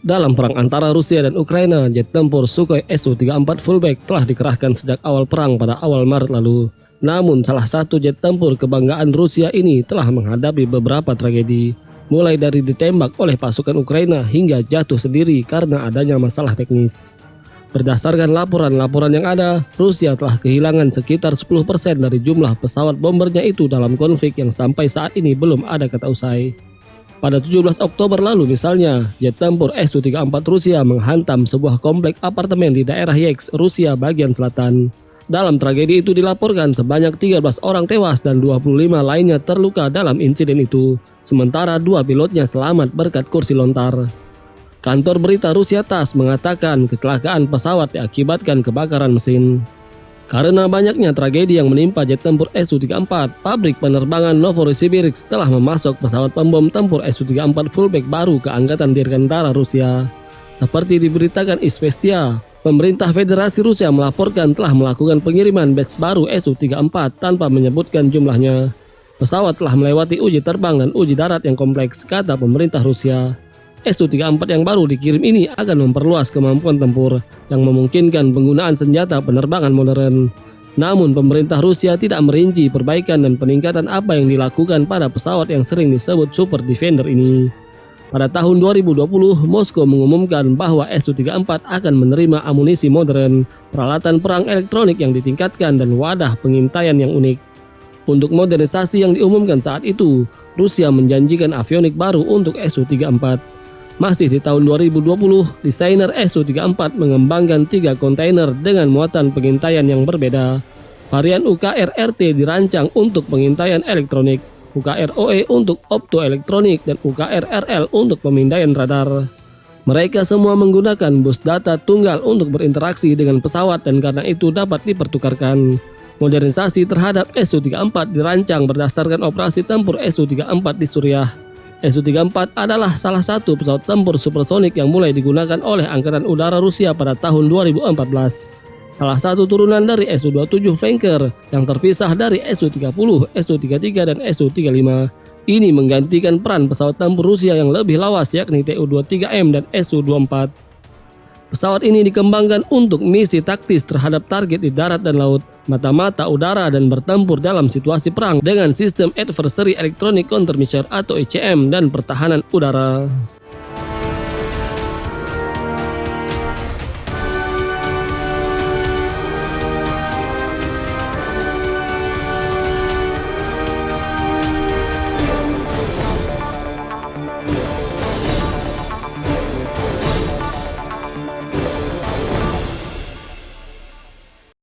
Dalam perang antara Rusia dan Ukraina, jet tempur Sukhoi Su-34 fullback telah dikerahkan sejak awal perang pada awal Maret lalu. Namun salah satu jet tempur kebanggaan Rusia ini telah menghadapi beberapa tragedi, mulai dari ditembak oleh pasukan Ukraina hingga jatuh sendiri karena adanya masalah teknis. Berdasarkan laporan-laporan yang ada, Rusia telah kehilangan sekitar 10% dari jumlah pesawat bombernya itu dalam konflik yang sampai saat ini belum ada kata usai. Pada 17 Oktober lalu misalnya, jet tempur Su-34 Rusia menghantam sebuah komplek apartemen di daerah Yeysk, Rusia bagian selatan. Dalam tragedi itu dilaporkan sebanyak 13 orang tewas dan 25 lainnya terluka dalam insiden itu, sementara 2 pilotnya selamat berkat kursi lontar. Kantor berita Rusia TASS mengatakan kecelakaan pesawat diakibatkan kebakaran mesin. Karena banyaknya tragedi yang menimpa jet tempur Su-34, pabrik penerbangan Novosibirsk telah memasok pesawat pembom tempur Su-34 fullback baru ke Angkatan Dirgantara Rusia. Seperti diberitakan Izvestia, pemerintah Federasi Rusia melaporkan telah melakukan pengiriman batch baru Su-34 tanpa menyebutkan jumlahnya. Pesawat telah melewati uji terbang dan uji darat yang kompleks, kata pemerintah Rusia. Su-34 yang baru dikirim ini akan memperluas kemampuan tempur yang memungkinkan penggunaan senjata penerbangan modern. Namun pemerintah Rusia tidak merinci perbaikan dan peningkatan apa yang dilakukan pada pesawat yang sering disebut Super Defender ini. Pada tahun 2020, Moskow mengumumkan bahwa Su-34 akan menerima amunisi modern, peralatan perang elektronik yang ditingkatkan dan wadah pengintaian yang unik. Untuk modernisasi yang diumumkan saat itu, Rusia menjanjikan avionik baru untuk Su-34. Masih di tahun 2020, desainer Su-34 mengembangkan 3 kontainer dengan muatan pengintaian yang berbeda. Varian UKR-RT dirancang untuk pengintaian elektronik, UKR-OE untuk optoelektronik, dan UKR-RL untuk pemindaian radar. Mereka semua menggunakan bus data tunggal untuk berinteraksi dengan pesawat dan karena itu dapat dipertukarkan. Modernisasi terhadap Su-34 dirancang berdasarkan operasi tempur Su-34 di Suriah. Su-34 adalah salah satu pesawat tempur supersonik yang mulai digunakan oleh Angkatan Udara Rusia pada tahun 2014. Salah satu turunan dari Su-27 Flanker yang terpisah dari Su-30, Su-33 dan Su-35. Ini menggantikan peran pesawat tempur Rusia yang lebih lawas yakni Tu-23M dan Su-24. Pesawat ini dikembangkan untuk misi taktis terhadap target di darat dan laut, mata-mata udara dan bertempur dalam situasi perang dengan sistem Adversary Electronic Countermeasure atau ECM dan pertahanan udara.